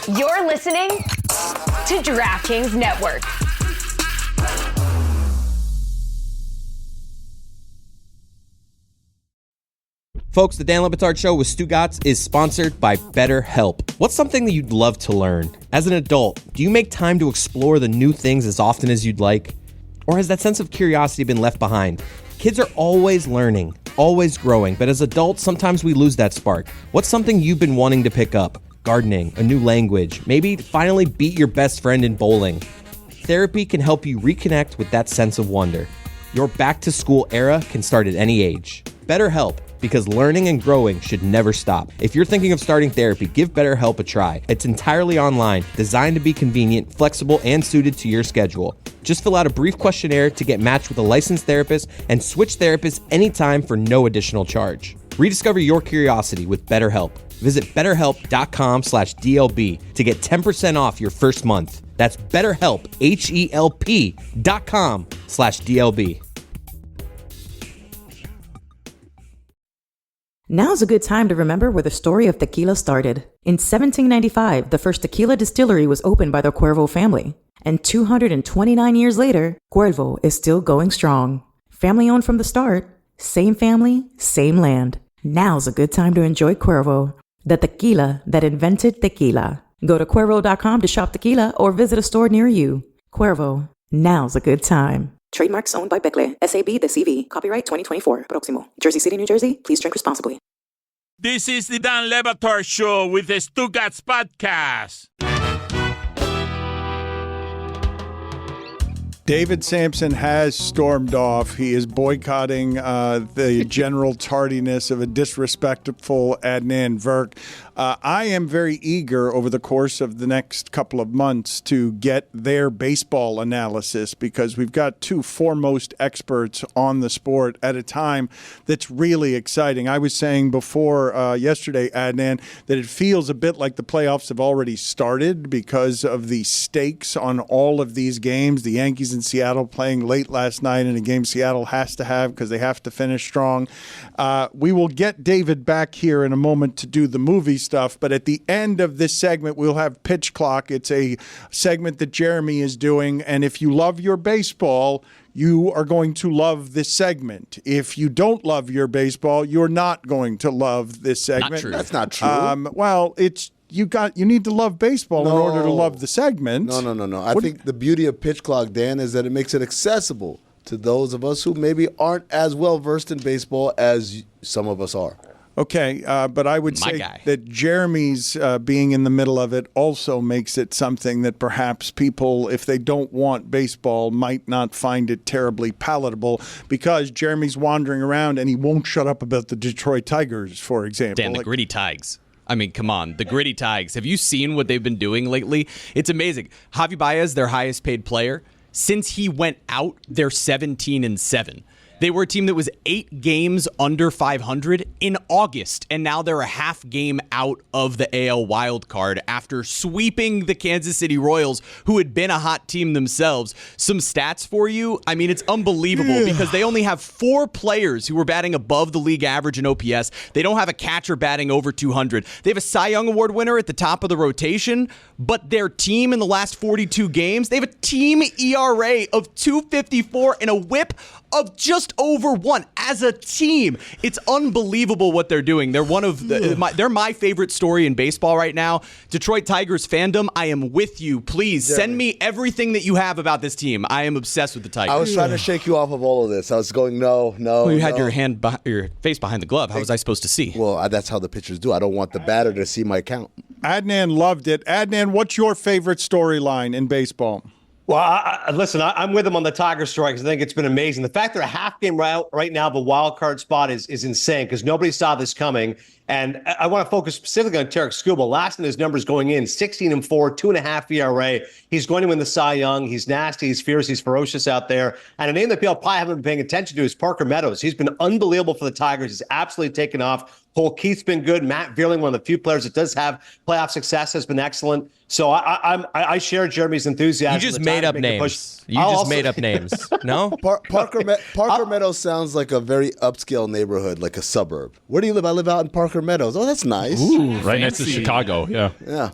You're listening to DraftKings Network. Folks, the Dan Le Batard Show with Stugotz is sponsored by BetterHelp. What's something that you'd love to learn? As an adult, do you make time to explore the new things as often as you'd like? Or has that sense of curiosity been left behind? Kids are always learning, always growing, but as adults, sometimes we lose that spark. What's something you've been wanting to pick up? Gardening, a new language, maybe finally beat your best friend in bowling. Therapy can help you reconnect with that sense of wonder. Your back-to-school era can start at any age. BetterHelp, because learning and growing should never stop. If you're thinking of starting therapy, give BetterHelp a try. It's entirely online, designed to be convenient, flexible, and suited to your schedule. Just fill out a brief questionnaire to get matched with a licensed therapist and switch therapists anytime for no additional charge. Rediscover your curiosity with BetterHelp. Visit BetterHelp.com/DLB to get 10% off your first month. That's BetterHelp, HELP.com/DLB. Now's a good time to remember where the story of tequila started. In 1795, the first tequila distillery was opened by the Cuervo family. And 229 years later, Cuervo is still going strong. Family owned from the start, same family, same land. Now's a good time to enjoy Cuervo, the tequila that invented tequila. Go to Cuervo.com to shop tequila or visit a store near you. Cuervo, now's a good time. Trademarks owned by Becle, SAB the CV. Copyright 2024. Proximo. Jersey City, New Jersey. Please drink responsibly. This is the Dan Le Batard Show with the Stugotz podcast. David Samson has stormed off. He is boycotting the general tardiness of a disrespectful Adnan Virk. I am very eager over the course of the next couple of months to get their baseball analysis because we've got two foremost experts on the sport at a time that's really exciting. I was saying before yesterday, Adnan, that it feels a bit like the playoffs have already started because of the stakes on all of these games. The Yankees in Seattle playing late last night in a game Seattle has to have because they have to finish strong. We will get David back here in a moment to do the movie stuff, but at the end of this segment, we'll have Pitch Clock. It's a segment that Jeremy is doing, and if you love your baseball, you are going to love this segment. If you don't love your baseball, you're not going to love this segment. Not true. That's not true. Well, it's you need to love baseball in order to love the segment. No. I think the beauty of Pitch Clock, Dan, is that it makes it accessible to those of us who maybe aren't as well versed in baseball as some of us are. Okay, but I would say that Jeremy's being in the middle of it also makes it something that perhaps people, if they don't want baseball, might not find it terribly palatable because Jeremy's wandering around and he won't shut up about the Detroit Tigers, for example. Dan, the gritty Tigers. I mean, come on, the gritty Tigers. Have you seen what they've been doing lately? It's amazing. Javi Baez, their highest paid player, since he went out, they're 17-7. They were a team that was 8 games under 500 in August, and now they're a half game out of the AL wild card after sweeping the Kansas City Royals, who had been a hot team themselves. Some stats for you. I mean, it's unbelievable because they only have 4 players who were batting above the league average in OPS. They don't have a catcher batting over 200. They have a Cy Young Award winner at the top of the rotation, but their team in the last 42 games, they have a team ERA of 2.54 and a whip of just over 1 as a team. It's unbelievable what they're doing. They're one of they're my favorite story in baseball right now. Detroit Tigers fandom, I am with you. Please send me everything that you have about this team. I am obsessed with the Tigers. I was trying to shake you off of all of this. I was going, no. Well, you had your face behind the glove. How was I supposed to see? Well, that's how the pitchers do. I don't want the batter to see my count. Adnan loved it. Adnan, what's your favorite storyline in baseball? Well, listen, I'm with him on the Tiger story because I think it's been amazing. The fact they're a half game right now, the wild card spot is insane because nobody saw this coming. And I want to focus specifically on Tarek Skubal. Last in his numbers going in, 16-4, 2.5 ERA. He's going to win the Cy Young. He's nasty. He's fierce. He's ferocious out there. And a name that people probably haven't been paying attention to is Parker Meadows. He's been unbelievable for the Tigers. He's absolutely taken off. Cole Keith's been good. Matt Vierling, one of the few players that does have playoff success, has been excellent. So I share Jeremy's enthusiasm. You just made up names. Made up names. No? Parker Meadows sounds like a very upscale neighborhood, like a suburb. Where do you live? I live out in Parker Meadows. Oh, that's nice. Ooh, right next to Chicago. Yeah.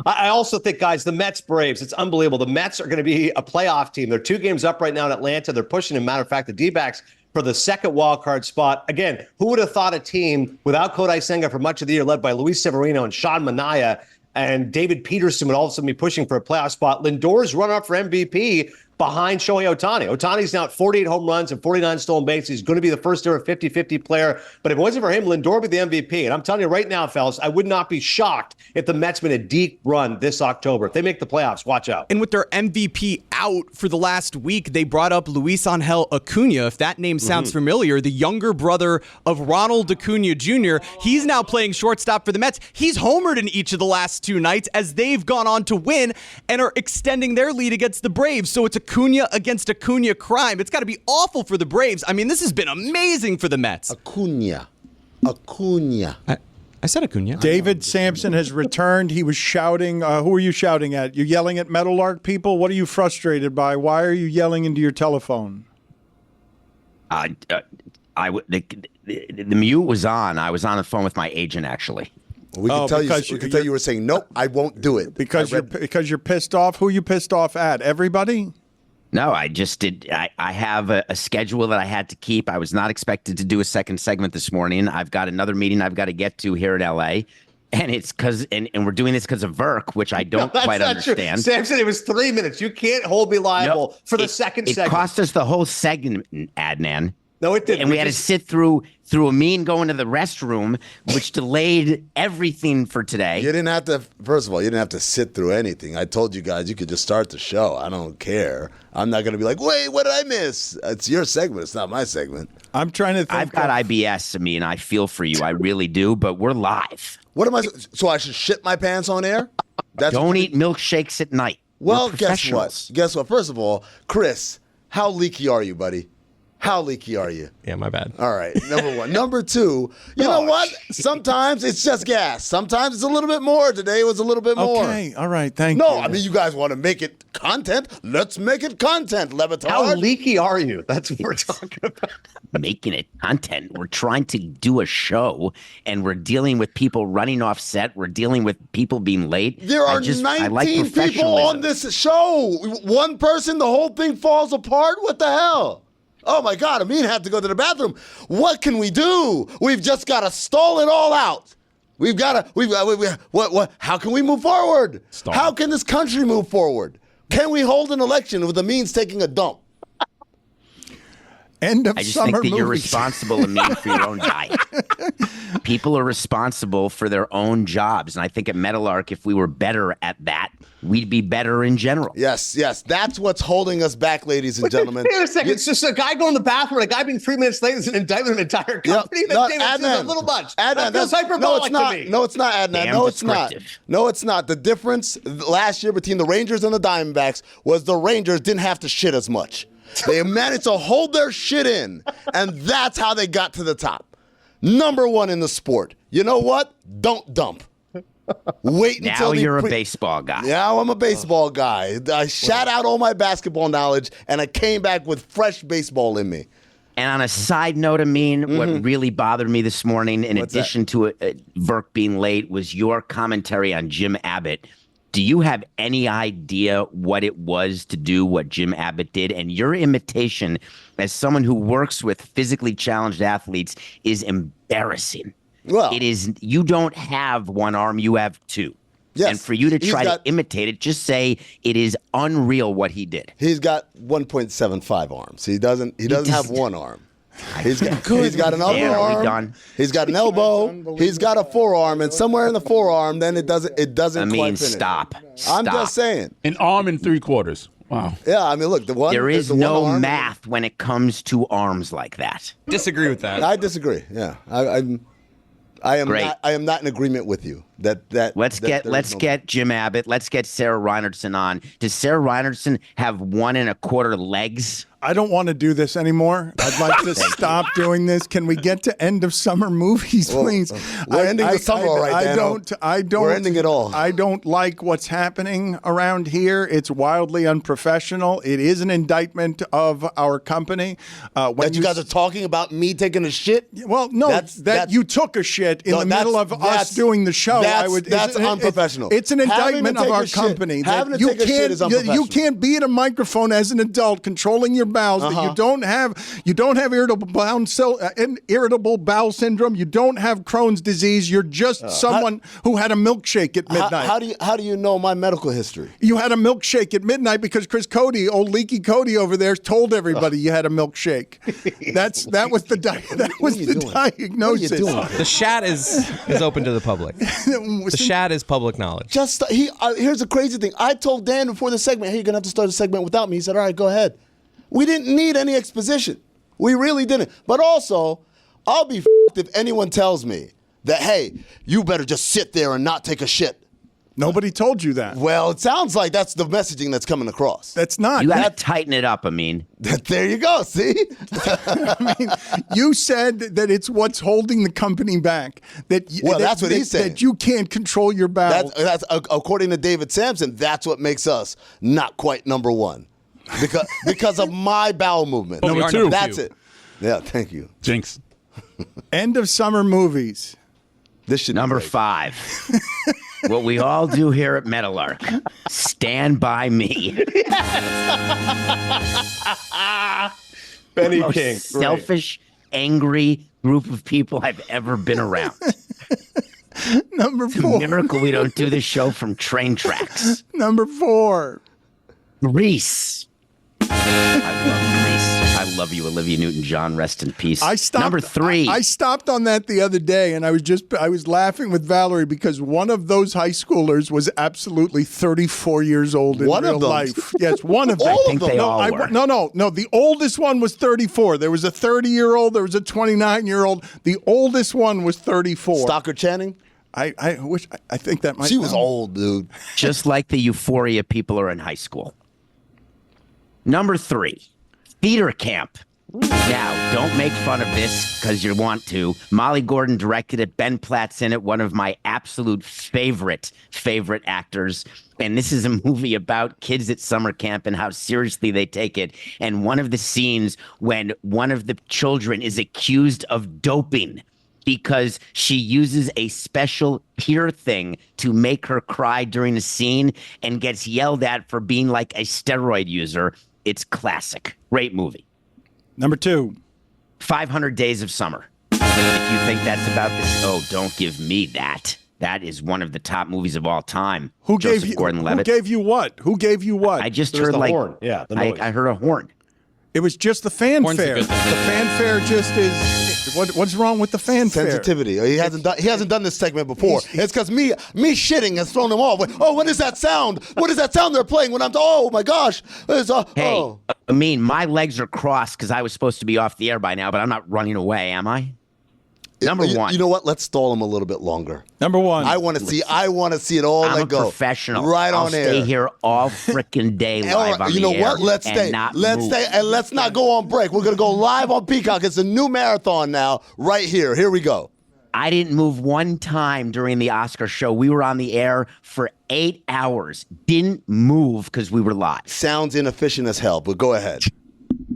I also think, guys, the Mets Braves, it's unbelievable. The Mets are going to be a playoff team. They're 2 games up right now in Atlanta. They're pushing, as a matter of fact, the D-backs for the second wild card spot. Again, who would have thought a team without Kodai Senga for much of the year, led by Luis Severino and Sean Manaea and David Peterson, would all of a sudden be pushing for a playoff spot? Lindor's runner-up for MVP behind Shohei Ohtani. Ohtani's now at 48 home runs and 49 stolen bases. He's going to be the first ever 50-50 player. But if it wasn't for him, Lindor would be the MVP. And I'm telling you right now, fellas, I would not be shocked if the Mets made a deep run this October. If they make the playoffs, watch out. And with their MVP out for the last week, they brought up Luis Angel Acuna. If that name sounds familiar, the younger brother of Ronald Acuna Jr., he's now playing shortstop for the Mets. He's homered in each of the last 2 nights as they've gone on to win and are extending their lead against the Braves. So it's Acuna against Acuna crime. It's got to be awful for the Braves. I mean, this has been amazing for the Mets. Acuna. I said Acuna. David Samson has returned. He was shouting. Who are you shouting at? You're yelling at Meadowlark people? What are you frustrated by? Why are you yelling into your telephone? The mute was on. I was on the phone with my agent, actually. We can tell you were saying, nope, I won't do it. Because you're pissed off? Who are you pissed off at? Everybody? No, I just did. I have a schedule that I had to keep. I was not expected to do a second segment this morning. I've got another meeting I've got to get to here in LA. And it's because, and we're doing this because of Verk, which I don't quite understand. Sam said it was 3 minutes. You can't hold me liable for the second segment. It cost us the whole segment, Adnan. No, it didn't. And we had to sit through Amin going to the restroom, which delayed everything for today. You didn't have to, first of all, you didn't have to sit through anything. I told you guys you could just start the show. I don't care. I'm not going to be like, wait, what did I miss? It's your segment. It's not my segment. I'm trying to think. I've got IBS, Amin. I feel for you. I really do, but we're live. What am I, so I should shit my pants on air? Don't eat milkshakes at night. Well, guess what? Guess what? First of all, Chris, how leaky are you, buddy? How leaky are you? Yeah, my bad. All right, number one. Number two, you know what? Sometimes it's just gas. Sometimes it's a little bit more. Today it was a little bit more. Okay, all right, thank you. No, I mean, you guys want to make it content? Let's make it content, Levitar. How leaky are you? That's what we're talking about. Making it content. We're trying to do a show, and we're dealing with people running off set. We're dealing with people being late. There are 19 people on this show. One person, the whole thing falls apart? What the hell? Oh my God, Amin had to go to the bathroom. What can we do? We've just got to stall it all out. How can we move forward? Stall. How can this country move forward? Can we hold an election with Amin's taking a dump? End of I just summer think that movies. you're responsible, Amin, for your own diet. People are responsible for their own jobs. And I think at Meadowlark, if we were better at that, we'd be better in general. Yes. That's what's holding us back, ladies and gentlemen. Wait a second. It's just a guy going to the bathroom, a guy being 3 minutes late is an indictment of an entire company. That's a little much. Adnan, that feels hyperbolic to me. No, it's not, Adnan. Damn No, it's not. descriptive. No, it's not. The difference last year between the Rangers and the Diamondbacks was the Rangers didn't have to shit as much. They managed to hold their shit in, and that's how they got to the top. Number one in the sport. You know what? Don't dump. Wait until now you're a baseball guy. Now I'm a baseball guy. I shot out all my basketball knowledge, and I came back with fresh baseball in me. And on a side note, Amin, what really bothered me this morning, in addition to Verk being late, was your commentary on Jim Abbott. Do you have any idea what it was to do what Jim Abbott did? And your imitation, as someone who works with physically challenged athletes, is embarrassing. Well, it is. You don't have one arm; you have two. Yes, and for you to try to imitate it, just say it is unreal what he did. He's got 1.75 arms. He doesn't have one arm. He's got an other arm. He's got an elbow. He's got a forearm, and somewhere in the forearm, then it doesn't. I mean, quite finish. Stop. I'm just saying. An arm and 3/4. Wow. Yeah, I mean, look, there is no math when it comes to arms like that. Disagree with that. I disagree. Yeah, I am not in agreement with you. Let's get Jim Abbott. Let's get Sarah Reinertsen on. Does Sarah Reinertsen have 1 1/4 legs? I don't want to do this anymore. I'd like to stop doing this. Can we get to end of summer movies, please? We're ending the summer all right, Dan. I don't. We're ending it all. I don't like what's happening around here. It's wildly unprofessional. It is an indictment of our company. When you guys are talking about me taking a shit? Well, no, that you took a shit in the middle of us doing the show. That's unprofessional. It's an indictment of our company. Having to take a shit is unprofessional. You can't be at a microphone as an adult controlling your bowels. That you don't have irritable bowel syndrome. You don't have Crohn's disease. You're just someone who had a milkshake at midnight. How do you know my medical history? You had a milkshake at midnight because Chris Cody, old leaky Cody over there, told everybody you had a milkshake. That was the diagnosis. The chat is open to the public. The chat is public knowledge. Here's the crazy thing. I told Dan before the segment, hey, you're gonna have to start a segment without me. He said, all right, go ahead. We didn't need any exposition. We really didn't. But also, I'll be f***ed if anyone tells me that, hey, you better just sit there and not take a shit. Nobody told you that. Well, it sounds like that's the messaging that's coming across. That's not. You got to tighten it up, Amin. There you go, see? I mean, you said that it's what's holding the company back. That's what he's saying. That you can't control your bowels. That's according to David Samson, that's what makes us not quite number one. Because of my bowel movement. Number two. That's it. Yeah, thank you. Jinx. End of summer movies. This should Number 5. What we all do here at Meadowlark. Stand by me. Benny Most King. selfish, angry group of people I've ever been around. Number 4. It's a miracle we don't do this show from train tracks. Number 4. Grease. I love Grease. I love you, Olivia Newton-John. Rest in peace. Number 3. I stopped on that the other day, and I was laughing with Valerie because one of those high schoolers was absolutely 34 years old in real life. Yes, one of them. I think they all were. No. The oldest one was 34. There was a 30-year-old. There was a 29-year-old. The oldest one was 34. Stockard Channing? I think that might. She was old, dude. Just like the Euphoria people are in high school. Number 3, theater camp. Now, don't make fun of this because you want to. Molly Gordon directed it. Ben Platt's in it, one of my absolute favorite actors. And this is a movie about kids at summer camp and how seriously they take it. And one of the scenes when one of the children is accused of doping because she uses a special peer thing to make her cry during a scene and gets yelled at for being like a steroid user. It's classic. Great movie. Number 2. 500 Days of Summer. If you think that's about this, don't give me that. That is one of the top movies of all time. Who gave you what? Who gave you what? I just heard the horn. Yeah, the noise. I heard a horn. It was just the fanfare. The fanfare just is. What's wrong with the fanfare? Sensitivity. He hasn't done this segment before. It's because me shitting has thrown him off. What is that sound? What is that sound they're playing when I'm? Oh my gosh! I mean, my legs are crossed because I was supposed to be off the air by now, but I'm not running away, am I? Number 1. You know what? Let's stall him a little bit longer. Number 1. I want to see it all. I'm let go. Professional. Right I'll on air. stay here all freaking day live on the air. You know what? Let's stay. Let's stay, and let's not go on break. We're gonna go live on Peacock. It's a new marathon now. Right here. Here we go. I didn't move one time during the Oscar show. We were on the air for 8 hours. Didn't move because we were live. Sounds inefficient as hell, but go ahead.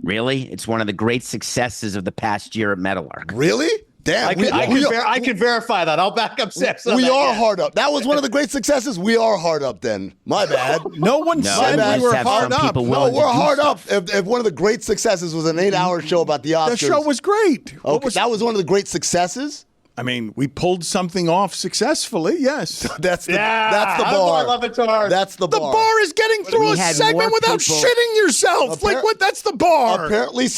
Really? It's one of the great successes of the past year at Meadowlark. Really? Damn, I can verify that. I'll back up Seth. We are hard up. That was one of the great successes. We are hard up then. My bad. No one said we were hard up. No, we're hard up. If one of the great successes was an 8-hour show about the Oscars. The show was great. Okay, that was one of the great successes? I mean, we pulled something off successfly, yes. That's the bar. I love it, Tar. That's the bar. The bar is getting through a segment without shitting yourself. That's the bar. Apparently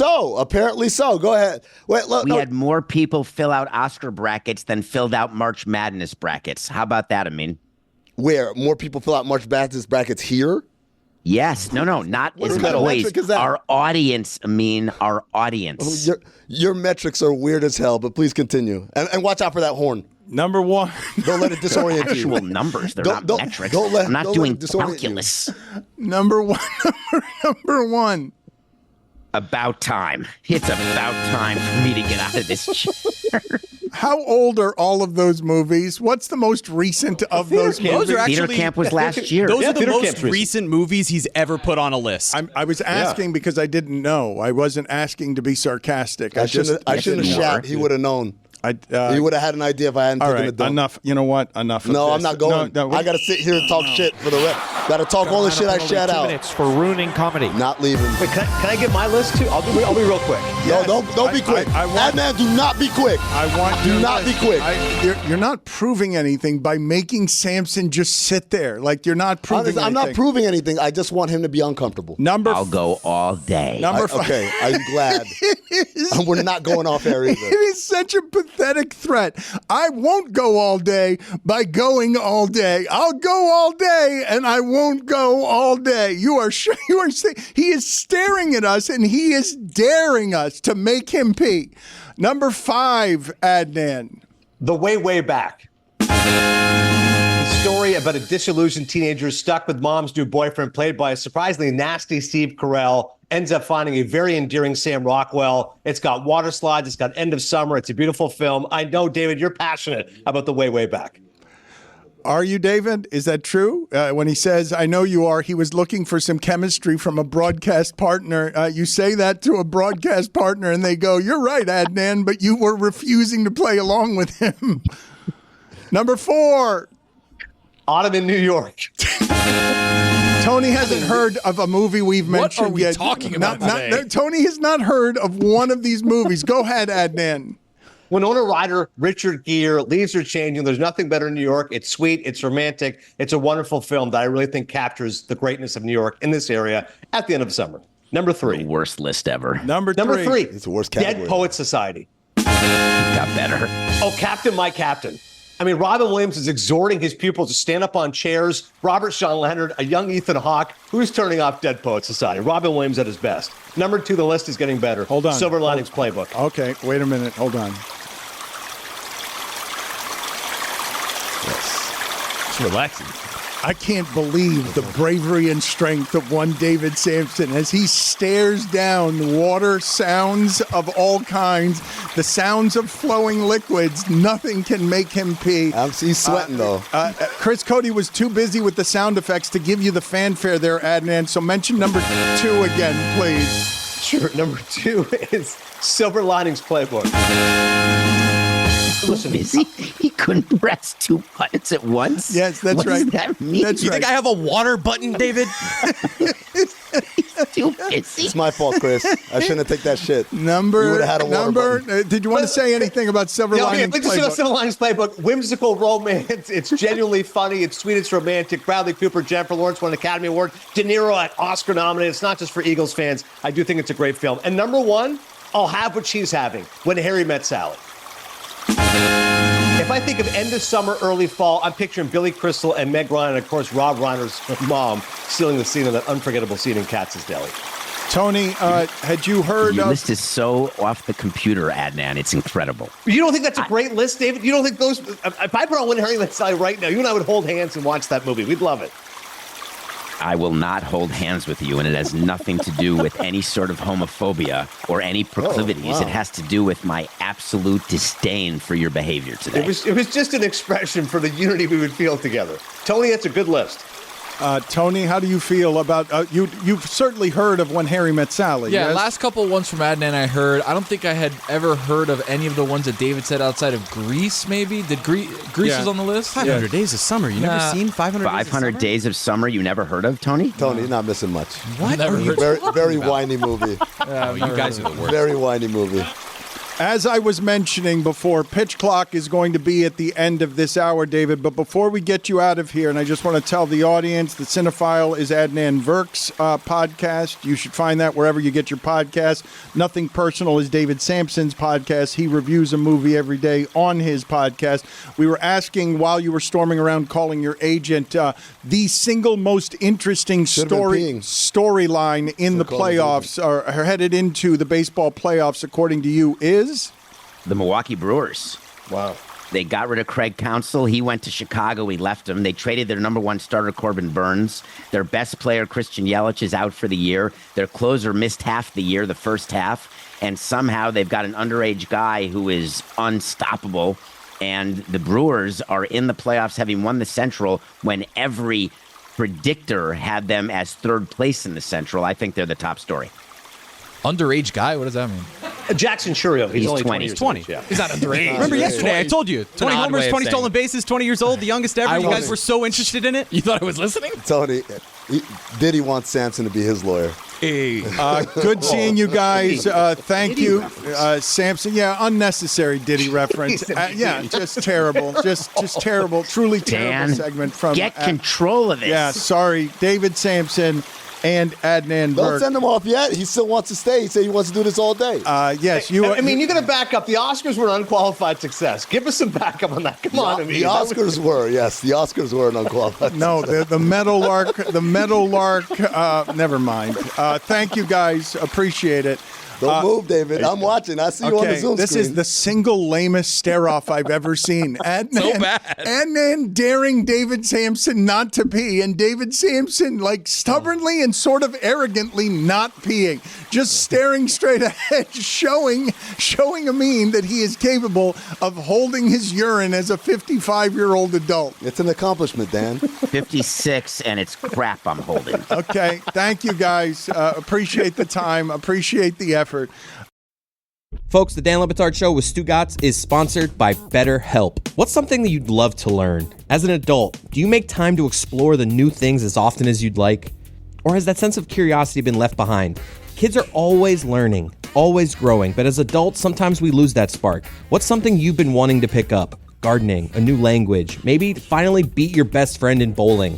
so. Go ahead. Wait, look. We had more people fill out Oscar brackets than filled out March Madness brackets. How about that, Amin? Where? More people fill out March Madness brackets here? Yes. No, not as employees. Our audience, Amin, our audience. Your metrics are weird as hell, but please continue. And watch out for that horn. Number 1. Don't let it disorient you. Actual numbers. They're not metrics. I'm not doing calculus. Number 1. Number 1. About time. It's about time for me to get out of this chair. How old are all of those movies? What's the most recent of those movies? Those are Theater actually, Camp was last year. Those are the Theater most Camp's recent. recent movies he's ever put on a list. I was asking because I didn't know. I wasn't asking to be sarcastic. I shouldn't have shot. He would have known. He would have had an idea if I hadn't all taken right, a dump. Enough. You know what? Enough of No, this. I'm not going. No, I got to sit here and talk shit for the rest. Got to talk all the shit I shat out. Minutes for ruining comedy. Not leaving. Wait, can I get my list too? I'll be real quick. No, don't be quick. Adnan, do not be quick. Do not be quick. You're not proving anything by making Samson just sit there. Like, you're not proving anything. I'm not proving anything. I just want him to be uncomfortable. I'll go all day. Number 5. Okay, I'm glad. We're not going off air either. It is such a pathetic threat. I won't go all day by going all day. I'll go all day and I won't go all day. He is staring at us and he is daring us to make him pee. Number 5, Adnan. The Way Back. The story about a disillusioned teenager stuck with mom's new boyfriend, played by a surprisingly nasty Steve Carell, ends up finding a very endearing Sam Rockwell. It's got water slides. It's got End of Summer. It's a beautiful film. I know, David, you're passionate about The Way Back. Are you, David? Is that true? When he says, I know you are, he was looking for some chemistry from a broadcast partner. You say that to a broadcast partner and they go, you're right, Adnan, but you were refusing to play along with him. Number 4. Autumn in New York. Tony hasn't heard of a movie we've mentioned What are we yet. talking about today? Tony has not heard of one of these movies. Go ahead, Adnan. Winona Ryder, Richard Gere, leaves are changing. There's nothing better in New York. It's sweet. It's romantic. It's a wonderful film that I really think captures the greatness of New York in this area at the end of summer. Number 3. The worst list ever. Number 3. It's the worst category. Dead Poets Society. Got better. Oh, Captain, my Captain. I mean, Robin Williams is exhorting his pupils to stand up on chairs. Robert Sean Leonard, a young Ethan Hawke, who's turning off Dead Poets Society. Robin Williams at his best. Number 2, the list is getting better. Hold on. Silver Linings Playbook. Okay, wait a minute. Hold on. It's relaxing. I can't believe the bravery and strength of one David Samson as he stares down water sounds of all kinds, the sounds of flowing liquids. Nothing can make him pee. He's sweating, though. Chris Cody was too busy with the sound effects to give you the fanfare there, Adnan. So mention number 2 again, please. Sure. Number 2 is Silver Linings Playbook. Listen, Busy? He couldn't press 2 buttons at once? Yes, that's what right. What does that mean? That's You right. think I have a water button, David? Too busy. It's my fault, Chris. I shouldn't have taken that shit. You Number, would've had a water button. did you want to say anything about Silver Linings Playbook? Silver Linings Playbook, whimsical romance. It's genuinely funny. It's sweet. It's romantic. Bradley Cooper, Jennifer Lawrence won an Academy Award. De Niro at Oscar nominated. It's not just for Eagles fans. I do think it's a great film. And number 1, I'll have what she's having. When Harry Met Sally. If I think of end of summer, early fall, I'm picturing Billy Crystal and Meg Ryan, and of course Rob Reiner's mom stealing the scene of that unforgettable scene in Katz's Deli. Tony, had you heard Your of... list is so off the computer, Adnan. It's incredible. You don't think that's a great list, David? You don't think those... If I put on When Harry Met Sally right now, you and I would hold hands and watch that movie. We'd love it. I will not hold hands with you, and it has nothing to do with any sort of homophobia or any proclivities. wow. It has to do with my absolute disdain for your behavior today. It was just an expression for the unity we would feel together. Tony, that's a good list. Tony, how do you feel about... you've certainly heard of When Harry Met Sally, Yeah, yes? last couple ones from Adnan I heard. I don't think I had ever heard of any of the ones that David said outside of Grease, maybe. Did Grease was on the list? 500 Days of Summer. You never seen 500 Days of 500 Summer? Days of Summer you never heard of, Tony? Tony, you're not missing much. What? Never heard. Very whiny movie. Oh, you guys are the worst. Very whiny movie. As I was mentioning before, Pitch Clock is going to be at the end of this hour, David. But before we get you out of here, and I just want to tell the audience, the Cinephile is Adnan Virk's podcast. You should find that wherever you get your podcast. Nothing Personal is David Samson's podcast. He reviews a movie every day on his podcast. We were asking while you were storming around calling your agent, the single most interesting storyline in the playoffs, or headed into the baseball playoffs, according to you, is? The Milwaukee Brewers. Wow. They got rid of Craig Counsell. He went to Chicago. He left him. They traded their number one starter, Corbin Burns. Their best player, Christian Yelich, is out for the year. Their closer missed half the year, the first half. And somehow they've got an underage guy who is unstoppable. And the Brewers are in the playoffs, having won the Central when every predictor had them as third place in the Central. I think they're the top story. Underage guy? What does that mean? Jackson Churio. He's only 20. He's 20. Yeah. He's not underage. Remember yesterday, I told you. 20 odd homers, way of 20 saying stolen it. bases, 20 years old, the youngest ever. You guys were so interested in it. You thought I was listening? Tony, Diddy wants Samson to be his lawyer. Hey. Good seeing you guys. Thank you, Samson. Yeah, unnecessary Diddy reference. Yeah, just terrible. Just terrible. Truly terrible Dan, segment from. Get control of this. Yeah, sorry, David Samson and Adnan Don't Burke. send him off yet. He still wants to stay. He said he wants to do this all day. Yes, you. I mean, you're going to back up. The Oscars were an unqualified success. Give us some backup on that. Come on. I mean, the Oscars were, yes. The Oscars were an unqualified No, the Meadowlark, never mind. Thank you guys. Appreciate it. Don't move, David. I'm watching. I see you on the Zoom this screen. is the single lamest stare-off I've ever seen. Adnan, So bad. Adnan daring David Samson not to pee, and David Samson, like, stubbornly and sort of arrogantly not peeing, just staring straight ahead, showing Amin that he is capable of holding his urine as a 55-year-old adult. It's an accomplishment, Dan. 56, and it's crap I'm holding. Okay, thank you guys. Appreciate the time. Appreciate the effort. Folks, the Dan Le Batard Show with Stugotz is sponsored by BetterHelp. What's something that you'd love to learn? As an adult, do you make time to explore the new things as often as you'd like? Or has that sense of curiosity been left behind? Kids are always learning, always growing, but as adults, sometimes we lose that spark. What's something you've been wanting to pick up? Gardening, a new language, maybe finally beat your best friend in bowling.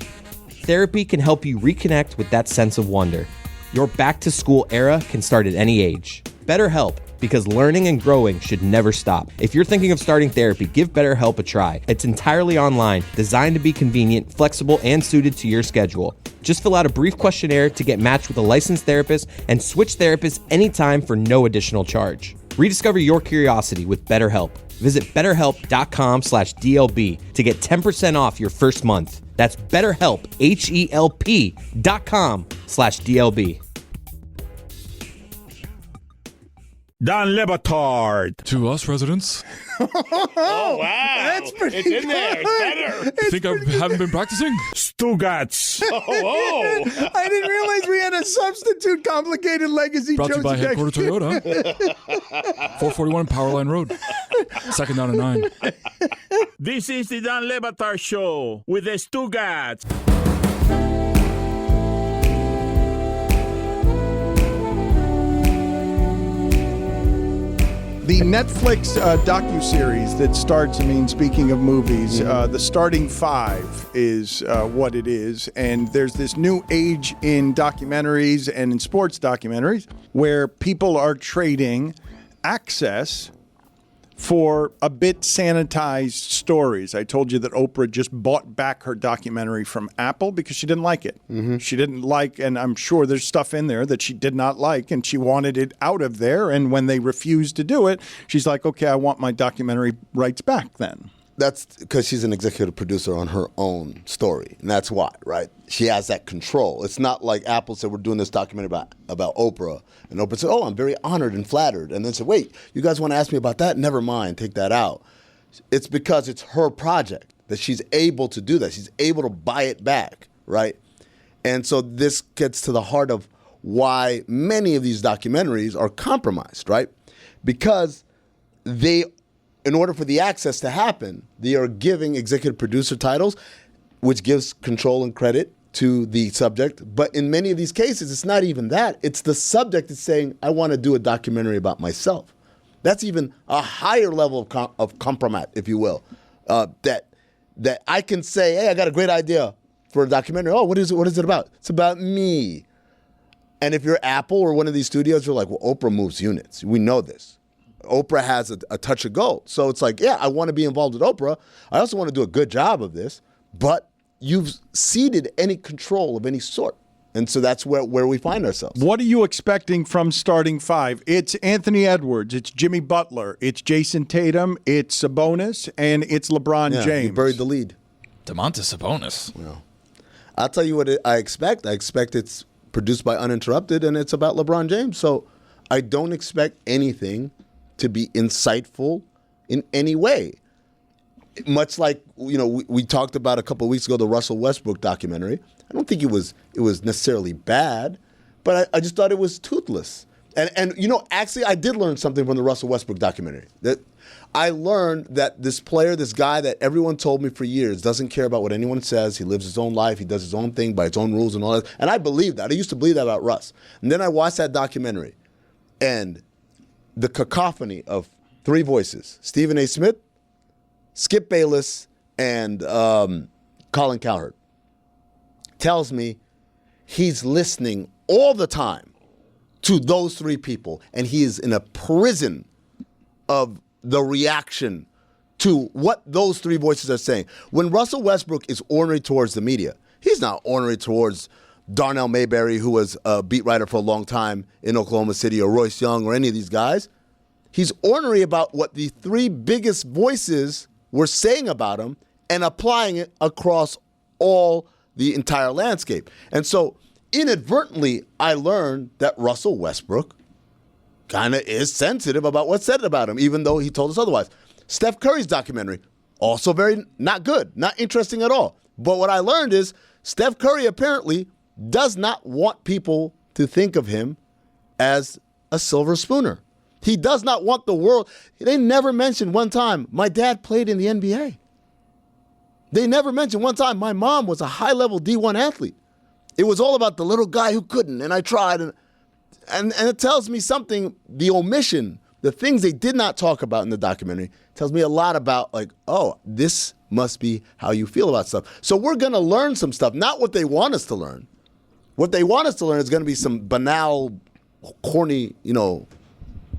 Therapy can help you reconnect with that sense of wonder. Your back-to-school era can start at any age. BetterHelp, because learning and growing should never stop. If you're thinking of starting therapy, give BetterHelp a try. It's entirely online, designed to be convenient, flexible, and suited to your schedule. Just fill out a brief questionnaire to get matched with a licensed therapist and switch therapists anytime for no additional charge. Rediscover your curiosity with BetterHelp. Visit BetterHelp.com/DLB to get 10% off your first month. That's BetterHelp, HELP.com/DLB. Dan Le Batard. To us residents. Oh, wow. That's pretty It's in there. It's better. You think I haven't been practicing? Stugotz. I didn't realize we had a substitute complicated legacy Brought to you by Joseph Headquarter Toyota. 441 Powerline Road. Second down and 9. This is the Dan Le Batard Show with the Stugotz. The Netflix docuseries that starts, speaking of movies, The Starting Five is what it is. And there's this new age in documentaries and in sports documentaries where people are trading access for a bit sanitized stories. I told you that Oprah just bought back her documentary from Apple because she didn't like it. She didn't like, and I'm sure there's stuff in there that she did not like, and she wanted it out of there. And when they refused to do it, she's like, okay, I want my documentary rights back then. That's because she's an executive producer on her own story, and that's why, right? She has that control. It's not like Apple said, we're doing this documentary about Oprah, and Oprah said, oh, I'm very honored and flattered, and then said, wait, you guys want to ask me about that? Never mind, take that out. It's because it's her project that she's able to do that. She's able to buy it back, right? And so this gets to the heart of why many of these documentaries are compromised, right? Because in order for the access to happen, they are giving executive producer titles, which gives control and credit to the subject. But in many of these cases, it's not even that. It's the subject that's saying, I want to do a documentary about myself. That's even a higher level of compromise, if you will, that I can say, hey, I got a great idea for a documentary. Oh, what is it about? It's about me. And if you're Apple or one of these studios, you're like, well, Oprah moves units. We know this. Oprah has a touch of gold. So it's like, yeah, I want to be involved with Oprah. I also want to do a good job of this. But you've ceded any control of any sort And so that's where we find ourselves. What are you expecting from starting five? It's Anthony Edwards, it's Jimmy Butler, it's Jason Tatum, it's Sabonis, and it's LeBron James. You buried the lead. Domantas Sabonis. Well, I'll tell you what I expect. I expect it's produced by Uninterrupted, and it's about LeBron James. So I don't expect anything to be insightful in any way. Much like, we talked about a couple of weeks ago, the Russell Westbrook documentary. I don't think it was necessarily bad, but I just thought it was toothless. And actually, I did learn something from the Russell Westbrook documentary. That I learned that this player, this guy that everyone told me for years, doesn't care about what anyone says. He lives his own life. He does his own thing by his own rules and all that. And I believed that. I used to believe that about Russ. And then I watched that documentary, and the cacophony of three voices: Stephen A. Smith, Skip Bayless, and Colin Cowherd, tells me he's listening all the time to those three people, and he is in a prison of the reaction to what those three voices are saying. When Russell Westbrook is ornery towards the media, he's not ornery towards Darnell Mayberry, who was a beat writer for a long time in Oklahoma City, or Royce Young, or any of these guys. He's ornery about what the three biggest voices were saying about him and applying it across the entire landscape. And so inadvertently, I learned that Russell Westbrook kind of is sensitive about what's said about him, even though he told us otherwise. Steph Curry's documentary, also very not good, not interesting at all. But what I learned is Steph Curry apparently does not want people to think of him as a silver spooner. He does not want the world. They never mentioned one time, my dad played in the NBA. They never mentioned one time, my mom was a high-level D1 athlete. It was all about the little guy who couldn't, and I tried. And it tells me something, the omission, the things they did not talk about in the documentary, tells me a lot about, this must be how you feel about stuff. So we're going to learn some stuff, not what they want us to learn. What they want us to learn is going to be some banal, corny,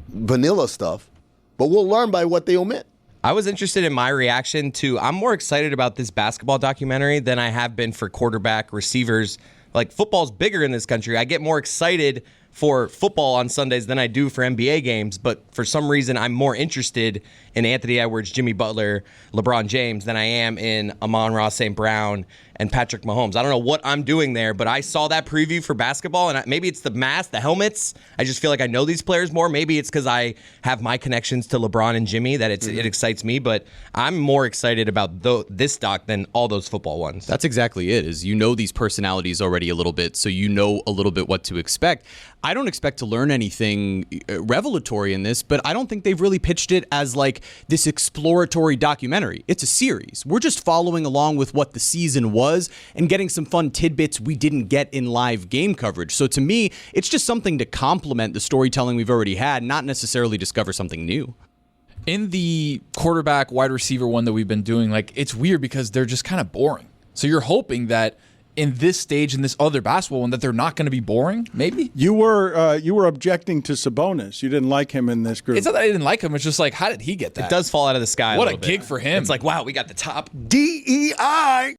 vanilla stuff, but we'll learn by what they omit. I was interested in my reaction to, I'm more excited about this basketball documentary than I have been for quarterback, receivers. Like, football's bigger in this country. I get more excited for football on Sundays than I do for NBA games, but for some reason I'm more interested in Anthony Edwards, Jimmy Butler, LeBron James than I am in Amon-Ra St. Brown and Patrick Mahomes. I don't know what I'm doing there, but I saw that preview for basketball, and maybe it's the mask, the helmets. I just feel like I know these players more. Maybe it's because I have my connections to LeBron and Jimmy that it excites me, but I'm more excited about this doc than all those football ones. That's exactly it, is these personalities already a little bit, so you know a little bit what to expect. I don't expect to learn anything revelatory in this, but I don't think they've really pitched it as like this exploratory documentary. It's a series. We're just following along with what the season was and getting some fun tidbits we didn't get in live game coverage. So to me, it's just something to complement the storytelling we've already had, not necessarily discover something new. In the quarterback, wide receiver one that we've been doing, it's weird because they're just kind of boring. So you're hoping that in this stage, in this other basketball one, that they're not going to be boring, maybe? You were objecting to Sabonis. You didn't like him in this group. It's not that I didn't like him. It's just how did he get that? It does fall out of the sky What a a gig for him. It's like, wow, we got the top DEI.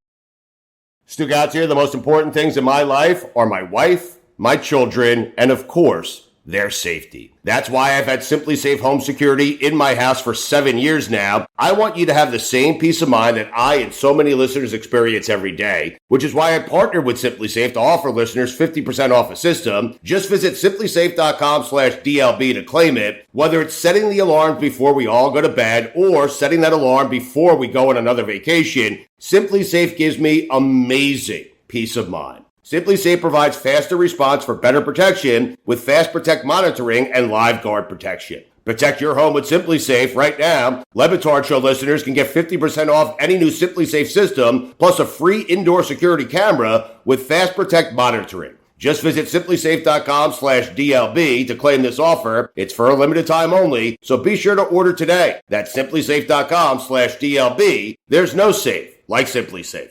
Stugotz here. The most important things in my life are my wife, my children, and of course, their safety. That's why I've had Simply Safe Home Security in my house for 7 years now. I want you to have the same peace of mind that I and so many listeners experience every day, which is why I partnered with Simply Safe to offer listeners 50% off a system. Just visit simplysafe.com/DLB to claim it. Whether it's setting the alarms before we all go to bed or setting that alarm before we go on another vacation, Simply Safe gives me amazing peace of mind. Simply Safe provides faster response for better protection with Fast Protect monitoring and Live Guard protection. Protect your home with Simply Safe right now. Batard Show listeners can get 50% off any new Simply Safe system, plus a free indoor security camera with Fast Protect monitoring. Just visit simplysafe.com/DLB to claim this offer. It's for a limited time only, so be sure to order today. That's simplysafe.com/DLB. There's no safe like Simply Safe.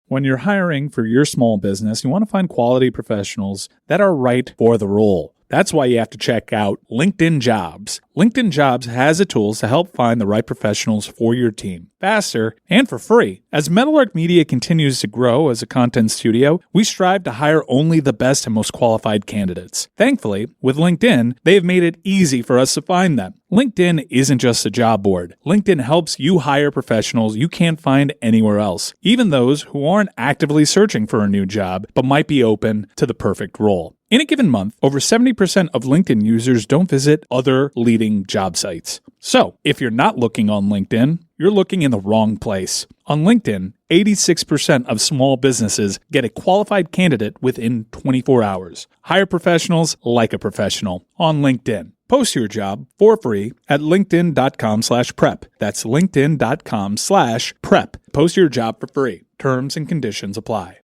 When you're hiring for your small business, you want to find quality professionals that are right for the role. That's why you have to check out LinkedIn Jobs. LinkedIn Jobs has the tools to help find the right professionals for your team faster and for free. As Meadowlark Media continues to grow as a content studio, we strive to hire only the best and most qualified candidates. Thankfully, with LinkedIn, they have made it easy for us to find them. LinkedIn isn't just a job board. LinkedIn helps you hire professionals you can't find anywhere else, even those who aren't actively searching for a new job but might be open to the perfect role. In a given month, over 70% of LinkedIn users don't visit other leading job sites. So, if you're not looking on LinkedIn, you're looking in the wrong place. On LinkedIn, 86% of small businesses get a qualified candidate within 24 hours. Hire professionals like a professional on LinkedIn. Post your job for free at linkedin.com/prep. That's linkedin.com/prep. Post your job for free. Terms and conditions apply.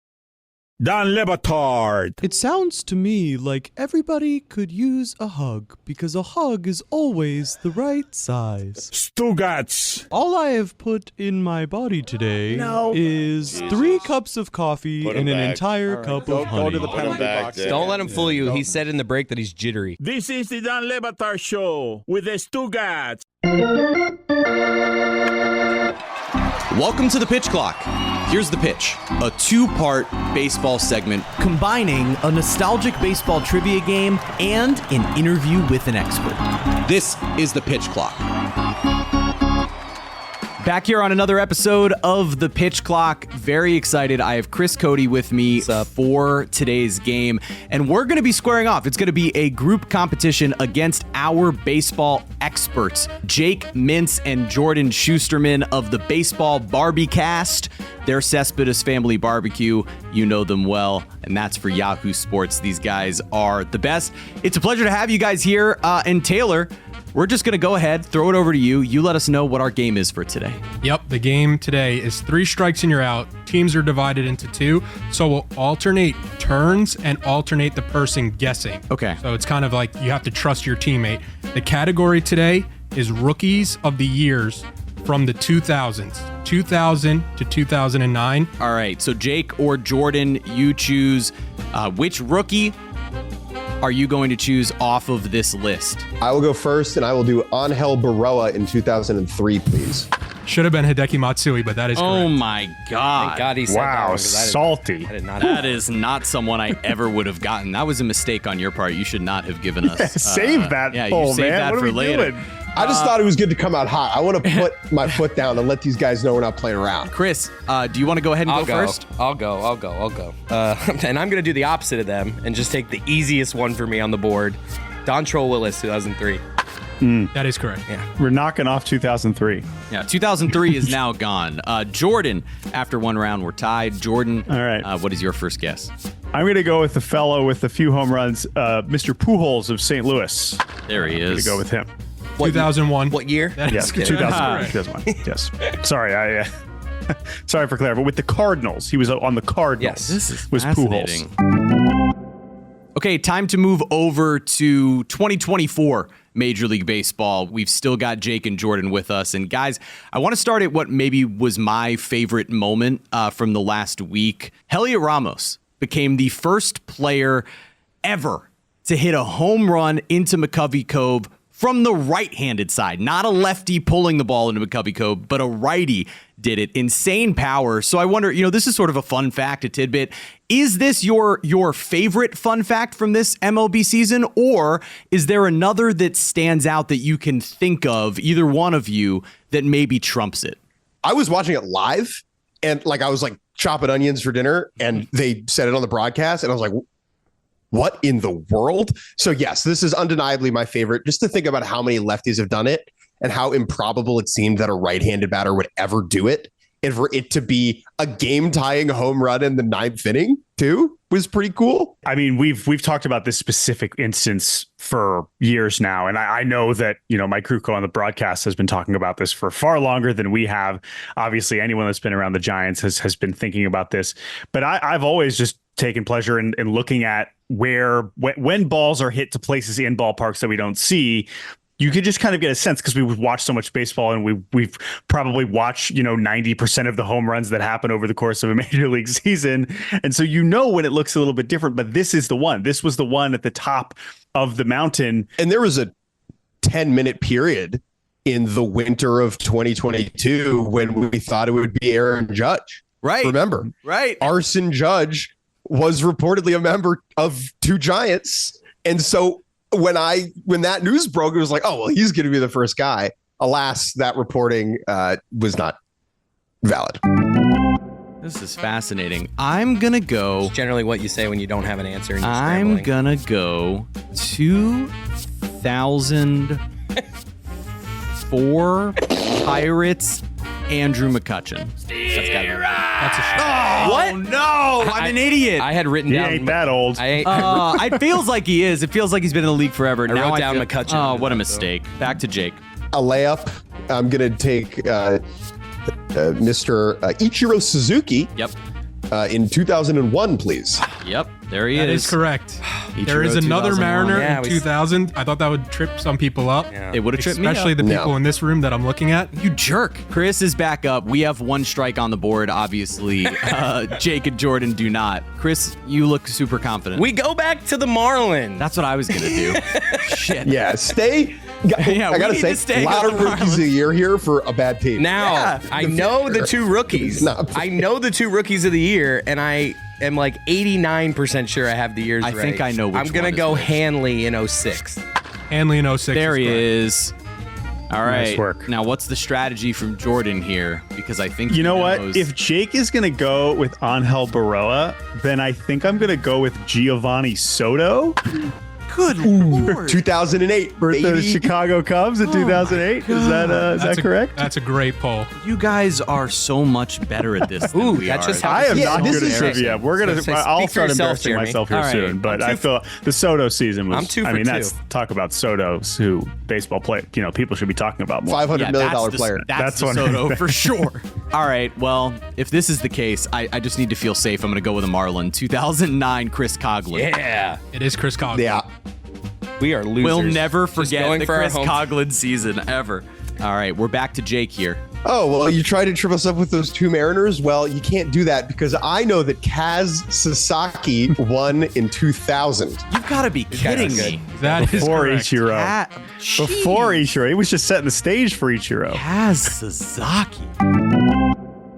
Dan Le Batard. It sounds to me like everybody could use a hug because a hug is always the right size. Stugotz. All I have put in my body today is 3 cups of coffee and an entire cup of honey. Go to the penalty box. Don't let him fool you. He said in the break that he's jittery. This is the Dan Le Batard Show with the Stugotz. Welcome to the Pitch Clock. Here's the pitch. A 2-part baseball segment Combining a nostalgic baseball trivia game and an interview with an expert. This is the Pitch Clock. Back here on another episode of the Pitch Clock. Very excited. I have Chris Cody with me for today's game, and we're going to be squaring off. It's going to be a group competition against our baseball experts, Jake Mintz and Jordan Shusterman of the Baseball Barbie Cast. They're Cespedes Family BBQ. You know them well, and that's for Yahoo Sports. These guys are the best. It's a pleasure to have you guys here. And Taylor, we're just going to go ahead, throw it over to you. You let us know what our game is for today. Yep, the game today is 3 strikes and you're out. Teams are divided into 2, so we'll alternate turns and alternate the person guessing. Okay. So it's kind of like you have to trust your teammate. The category today is Rookies of the Years from the 2000s, 2000 to 2009. All right, so Jake or Jordan, you choose which rookie are you going to choose off of this list? I will go first, and I will do Angel Baroa in 2003, please. Should have been Hideki Matsui, but that is correct. Oh my God. Thank God he said that one, 'cause salty. That is not someone I ever would have gotten. That was a mistake on your part. You should not have given us. Save that. Yeah, poll, you save man. that What for are we later. doing? I just thought it was good to come out hot. I want to put my foot down and let these guys know we're not playing around. Chris, do you want to go ahead and go first? I'll go. And I'm going to do the opposite of them and just take the easiest one for me on the board. Dontrell Willis, 2003. That is correct. Yeah. We're knocking off 2003. Yeah, 2003 is now gone. Jordan, after one round, we're tied. Jordan, all right. What is your first guess? I'm going to go with the fellow with a few home runs, Mr. Pujols of St. Louis. There he is. I'm going to go with him. 2001. What year? Yes, 2001. Yes. Sorry, sorry for clarifying. But with the Cardinals, he was on the Cardinals. Yes, this is was fascinating. Pujols. Okay, time to move over to 2024 Major League Baseball. We've still got Jake and Jordan with us. And guys, I want to start at what maybe was my favorite moment from the last week. Heliot Ramos became the first player ever to hit a home run into McCovey Cove from the right-handed side. Not a lefty pulling the ball into McCovey Cove, but a righty did it. Insane power. So I wonder, this is sort of a fun fact, a tidbit. Is this your favorite fun fact from this MLB season, or is there another that stands out that you can think of, either one of you, that maybe trumps it? I was watching it live, and I was chopping onions for dinner, and they said it on the broadcast, and I was like, what in the world? So yes, this is undeniably my favorite, just to think about how many lefties have done it and how improbable it seemed that a right-handed batter would ever do it. And for it to be a game-tying home run in the 9th inning too was pretty cool. I mean, we've talked about this specific instance for years now, and I know that Mike Krukow on the broadcast has been talking about this for far longer than we have. Obviously, anyone that's been around the Giants has been thinking about this, but I've always just taken pleasure in looking at when balls are hit to places in ballparks that we don't see. you could just kind of get a sense because we would watch so much baseball and we've probably watched 90% of the home runs that happen over the course of a major league season, and so when it looks a little bit different. But this is the one. This was the one at the top of the mountain, and there was a 10-minute period in the winter of 2022 when we thought it would be Aaron Judge. Right. Remember? Right. Arson Judge was reportedly a member of two Giants. And so when that news broke, it was like, oh, well, he's going to be the first guy. Alas, that reporting was not valid. This is fascinating. I'm going to go. It's generally what you say when you don't have an answer. And you're I'm going to go 2004 Pirates, Andrew McCutchen. That's a shot. What? No, I'm an idiot. I had written down. He ain't that old. It feels like he is. It feels like he's been in the league forever. I wrote down McCutchen. Oh, what a mistake. Back to Jake. A layup. I'm going to take Mr. Ichiro Suzuki. Yep. In 2001, please. Yep, there he is. That is correct. There is another Mariner in 2000. I thought that would trip some people up. It would have tripped me up. Especially the people in this room that I'm looking at. You jerk. Chris is back up. We have one strike on the board, obviously. Jake and Jordan do not. Chris, you look super confident. We go back to the Marlins. That's what I was going to do. Shit. Yeah, stay. Yeah, I gotta say, a lot of rookies a year here for a bad team. Now, I know the two rookies. I know the two rookies of the year, and I am like 89% sure I have the years right. I think I know which I'm going to go Hanley in 06. Hanley in 06. There he is. All right. Nice work. Now, what's the strategy from Jordan here? Because I think you know what? If Jake is going to go with Angel Baroa, then I think I'm going to go with Giovanni Soto. Good Lord. 2008. Birthday of the Chicago Cubs in 2008. Is that correct? That's a great poll. You guys are so much better at this than we that's are. just how I am not good at trivia. I'll start embarrassing myself here soon. But I feel the Soto season was. I'm 2 for 2. That's talk about Sotos, who baseball play. People should be talking about more. $500 million player. That's the Soto for sure. All right. Well, if this is the case, I just need to feel safe. I'm going to go with a Marlin. 2009 Chris Coughlin. Yeah. It is Chris Coughlin. Yeah. We are losers. We'll never forget the Chris home. Coughlin season ever. All right, we're back to Jake here. Oh, well, you tried to trip us up with those two Mariners? Well, you can't do that because I know that Kaz Sasaki won in 2000. You've got to be kidding me. That is Before correct. Ichiro. Before Ichiro. He was just setting the stage for Ichiro. Kaz Sasaki.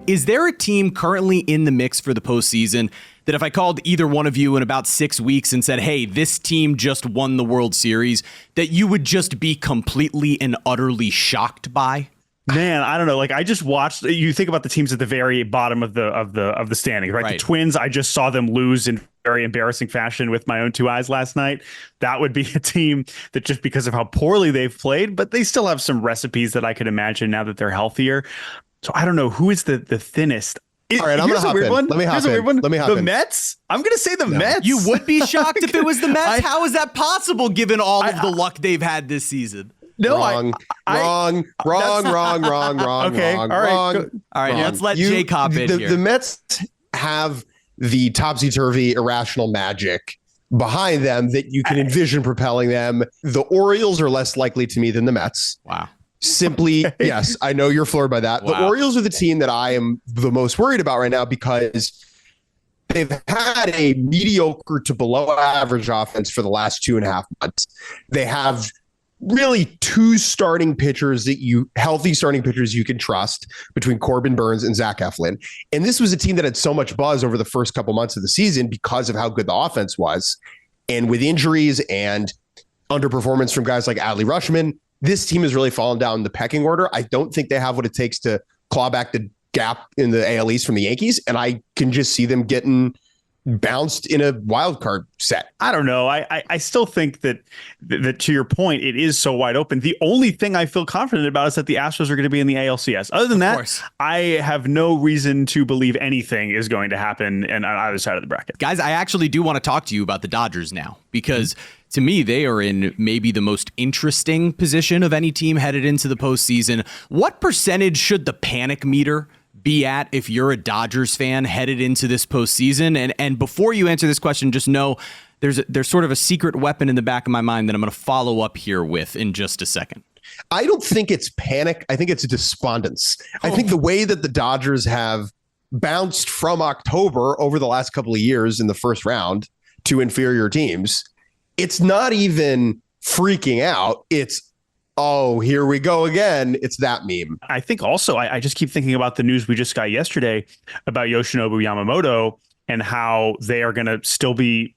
Is there a team currently in the mix for the postseason that if I called either one of you in about 6 weeks and said, hey, this team just won the World Series, that you would just be completely and utterly shocked by? Man, I don't know. Like I just watched. You think about the teams at the very bottom of the standings, right? The Twins. I just saw them lose in very embarrassing fashion with my own two eyes last night. That would be a team that just because of how poorly they've played, but they still have some recipes that I could imagine now that they're healthier. So I don't know who is the thinnest. All right, I'm going to hop in. Let me hop in. The Mets? I'm going to say the Mets. You would be shocked if it was the Mets? How is that possible given all of the luck they've had this season? No, wrong. Okay, all right. All right, let's let Jake hop in here. The Mets have the topsy-turvy irrational magic behind them that you can envision propelling them. The Orioles are less likely to me than the Mets. Wow. Simply, yes, I know you're floored by that. Wow. The Orioles are the team that I am the most worried about right now because they've had a mediocre to below average offense for the last 2.5 months. They have really two healthy starting pitchers you can trust between Corbin Burns and Zach Eflin. And this was a team that had so much buzz over the first couple months of the season because of how good the offense was. And with injuries and underperformance from guys like Adley Rutschman, this team has really fallen down the pecking order. I don't think they have what it takes to claw back the gap in the AL East from the Yankees. And I can just see them getting bounced in a wild card set. I don't know. I still think that to your point, it is so wide open. The only thing I feel confident about is that the Astros are going to be in the ALCS. Other than that, I have no reason to believe anything is going to happen on either side of the bracket. Guys, I actually do want to talk to you about the Dodgers now because to me, they are in maybe the most interesting position of any team headed into the postseason. What percentage should the panic meter be at if you're a Dodgers fan headed into this postseason? And before you answer this question, just know there's sort of a secret weapon in the back of my mind that I'm going to follow up here with in just a second. I don't think it's panic. I think it's despondence. I think the way that the Dodgers have bounced from October over the last couple of years in the first round to inferior teams, it's not even freaking out. It's, oh, here we go again. It's that meme. I think also, I just keep thinking about the news we just got yesterday about Yoshinobu Yamamoto and how they are going to still be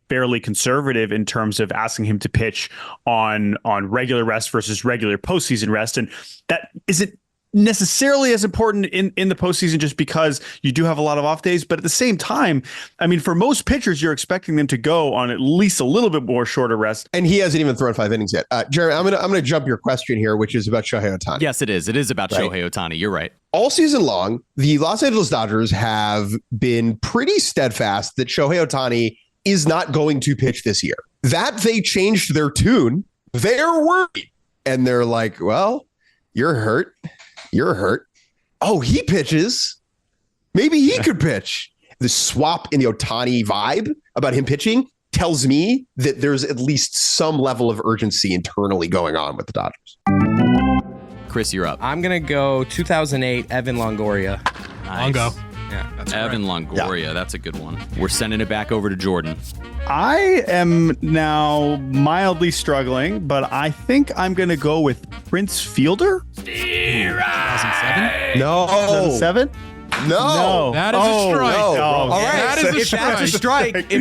fairly conservative in terms of asking him to pitch on regular rest versus regular postseason rest. And that isn't necessarily as important in the postseason just because you do have a lot of off days. But at the same time, I mean, for most pitchers, you're expecting them to go on at least a little bit more shorter rest. And he hasn't even thrown 5 innings yet. Jeremy, I'm gonna jump your question here, which is about Shohei Ohtani. Yes, it is. It is about Shohei Ohtani. You're right. All season long, the Los Angeles Dodgers have been pretty steadfast that Shohei Ohtani is not going to pitch this year. That they changed their tune, they're worried. And they're like, well, you're hurt. You're hurt. Oh, he pitches. Maybe he could pitch. The swap in the Ohtani vibe about him pitching tells me that there's at least some level of urgency internally going on with the Dodgers. Chris, you're up. I'm going to go 2008 Evan Longoria. Nice. Longo. Yeah, that's Evan Longoria. Yeah. That's a good one. We're sending it back over to Jordan. I am now mildly struggling, but I think I'm going to go with Prince Fielder. 2007? No. 2007? No. That is a strike. No. All right. That is a If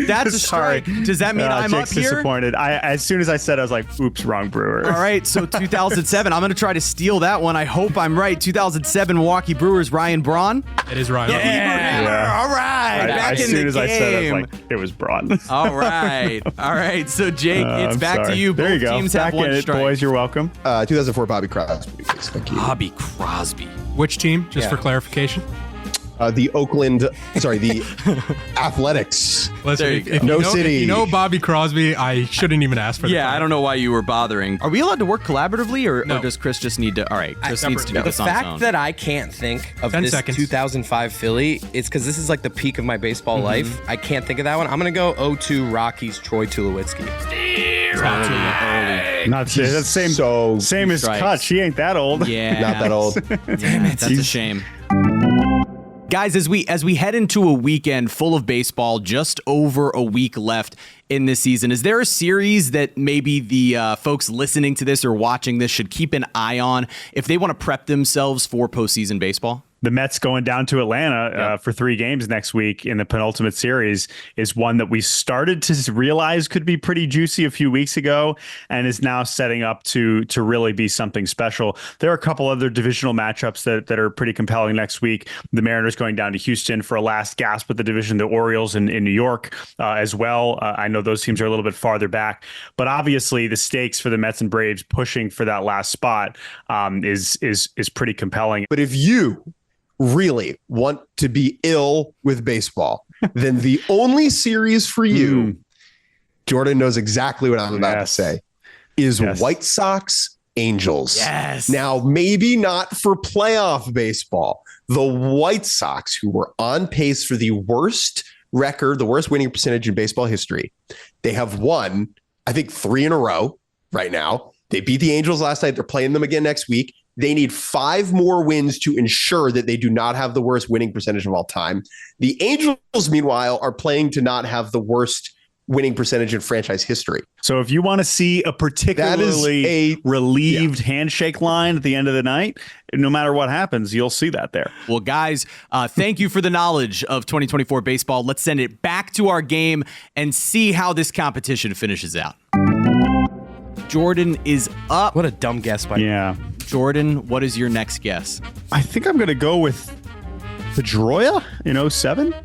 that's a strike, does that mean I'm up Jake's here? disappointed. As soon as I said, I was like, oops, wrong Brewer. All right, so 2007. I'm going to try to steal that one. I hope I'm right. 2007 Milwaukee Brewers, Ryan Braun. It is Ryan. Yeah. All right. Back as in soon the as game. I said, I was like, it was Braun. All right. All right. So, Jake, it's I'm back sorry. to you. There you Both go. teams Back have one in it, strike. boys. You're welcome. 2004 Bobby Crosby. Thank you. Bobby Crosby. Which team? Just for clarification. The Athletics. Listen, if No you know, City. If you know Bobby Crosby, I shouldn't even ask for that. Yeah, I don't know why you were bothering. Are we allowed to work collaboratively, or does Chris just need to? All right, Chris needs to do The this on his fact own. that I can't think of 10 this seconds. 2005 Philly is because this is like the peak of my baseball life. I can't think of that one. I'm going to go 0-2 Rockies, Troy Tulowitzki. Early. Not that's same as strikes. Kutch. He ain't that old. Yeah, Not that old. Damn it, that's a shame. Guys, as we head into a weekend full of baseball, just over a week left in this season, is there a series that maybe the folks listening to this or watching this should keep an eye on if they want to prep themselves for postseason baseball? The Mets going down to Atlanta for 3 games next week in the penultimate series is one that we started to realize could be pretty juicy a few weeks ago and is now setting up to really be something special. There are a couple other divisional matchups that are pretty compelling next week. The Mariners going down to Houston for a last gasp at the division. The Orioles in New York as well. I know those teams are a little bit farther back, but obviously the stakes for the Mets and Braves pushing for that last spot is pretty compelling. But if you really want to be ill with baseball, then the only series for you, Jordan knows exactly what I'm about to say, is White Sox Angels. Yes. Now, maybe not for playoff baseball. The White Sox, who were on pace for the worst record, the worst winning percentage in baseball history, they have won, I think, 3 in a row right now. They beat the Angels last night. They're playing them again next week. They need 5 more wins to ensure that they do not have the worst winning percentage of all time. The Angels, meanwhile, are playing to not have the worst winning percentage in franchise history. So if you want to see a particularly relieved handshake line at the end of the night, no matter what happens, you'll see that there. Well, guys, thank you for the knowledge of 2024 baseball. Let's send it back to our game and see how this competition finishes out. Jordan is up. What a dumb guess by Jordan, what is your next guess? I think I'm going to go with Pedroia in 07.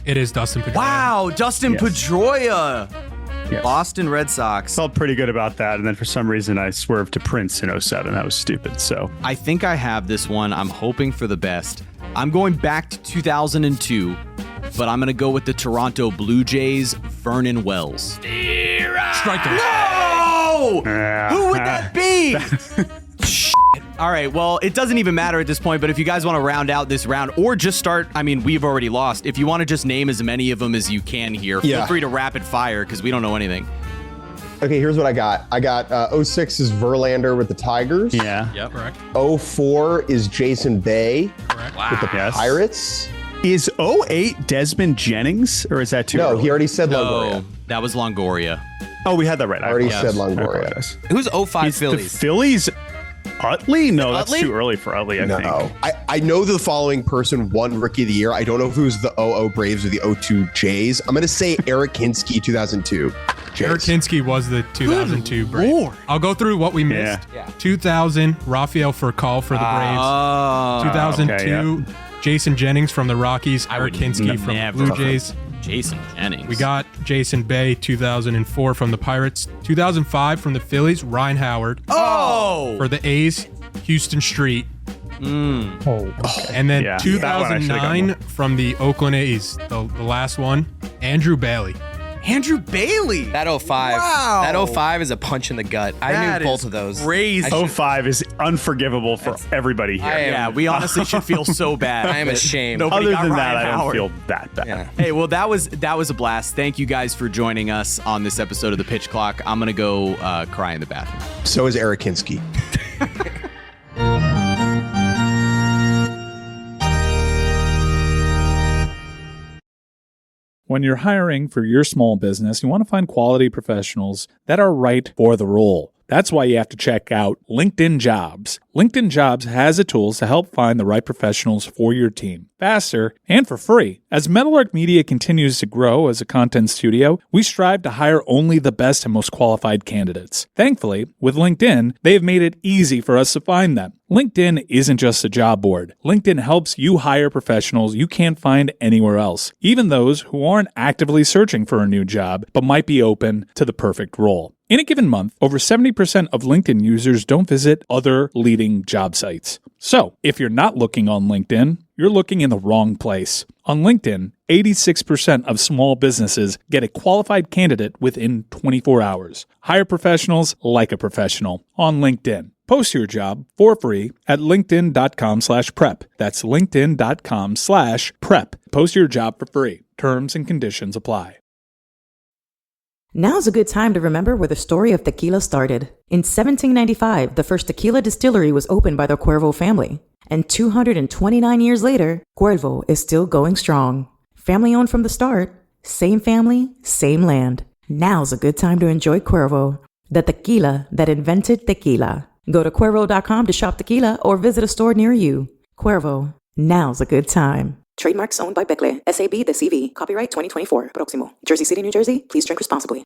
It is Dustin Pedroia. Wow, Dustin Pedroia. Yes. Boston Red Sox. Felt pretty good about that. And then for some reason, I swerved to Prince in 07. That was stupid. So I think I have this one. I'm hoping for the best. I'm going back to 2002, but I'm going to go with the Toronto Blue Jays, Vernon Wells. Strike. No! Who would that be? Shit. All right, well, it doesn't even matter at this point, but if you guys want to round out this round or just start, I mean, we've already lost. If you want to just name as many of them as you can here, feel free to rapid fire because we don't know anything. Okay, here's what I got. I got 06 is Verlander with the Tigers. Yeah. Yep. Correct. 04 is Jason Bay with the Pirates. Is 08 Desmond Jennings, or is that too early? He already said Longoria. That was Longoria. Oh, we had that right. I already said Longoria. Who's 05 Phillies? The Phillies? Utley? No, that's too early for Utley, I think. I know the following person won Rookie of the Year. I don't know if it was the 00 Braves or the 02 Jays. I'm going to say Eric Hinske, 2002. Jays. Eric Hinske was the 2002 Brave. I'll go through what we missed. Yeah. 2000, Rafael Furcal for the Braves. 2002, Jason Jennings from the Rockies. Eric Hinske from the Blue Jays. Jason Jennings. We got Jason Bay, 2004 from the Pirates. 2005 from the Phillies, Ryan Howard. Oh! For the A's, Houston Street. And then Yeah, 2009 from the Oakland A's, the last one, Andrew Bailey. Andrew Bailey. That 05. Wow. That 05 is a punch in the gut. I knew both of those. Crazy. 05 is unforgivable for everybody here. Yeah, we honestly should feel so bad. I am ashamed. Other got than Ryan that, I don't Howard. feel that bad. Yeah. Hey, well, that was a blast. Thank you guys for joining us on this episode of The Pitch Clock. I'm going to go cry in the bathroom. So is Eric Hinske. When you're hiring for your small business, you want to find quality professionals that are right for the role. That's why you have to check out LinkedIn Jobs. LinkedIn Jobs has the tools to help find the right professionals for your team faster and for free. As Meadowlark Media continues to grow as a content studio, we strive to hire only the best and most qualified candidates. Thankfully, with LinkedIn, they have made it easy for us to find them. LinkedIn isn't just a job board. LinkedIn helps you hire professionals you can't find anywhere else, even those who aren't actively searching for a new job but might be open to the perfect role. In a given month, over 70% of LinkedIn users don't visit other leading job sites. So, if you're not looking on LinkedIn, you're looking in the wrong place. On LinkedIn, 86% of small businesses get a qualified candidate within 24 hours. Hire professionals like a professional on LinkedIn. Post your job for free at linkedin.com/prep. That's linkedin.com/prep. Post your job for free. Terms and conditions apply. Now's a good time to remember where the story of tequila started. In 1795, the first tequila distillery was opened by the Cuervo family. And 229 years later, Cuervo is still going strong. Family owned from the start, same family, same land. Now's a good time to enjoy Cuervo, the tequila that invented tequila. Go to Cuervo.com to shop tequila or visit a store near you. Cuervo, now's a good time. Trademarks owned by Becle, SAB, the CV. Copyright 2024. Próximo. Jersey City, New Jersey. Please drink responsibly.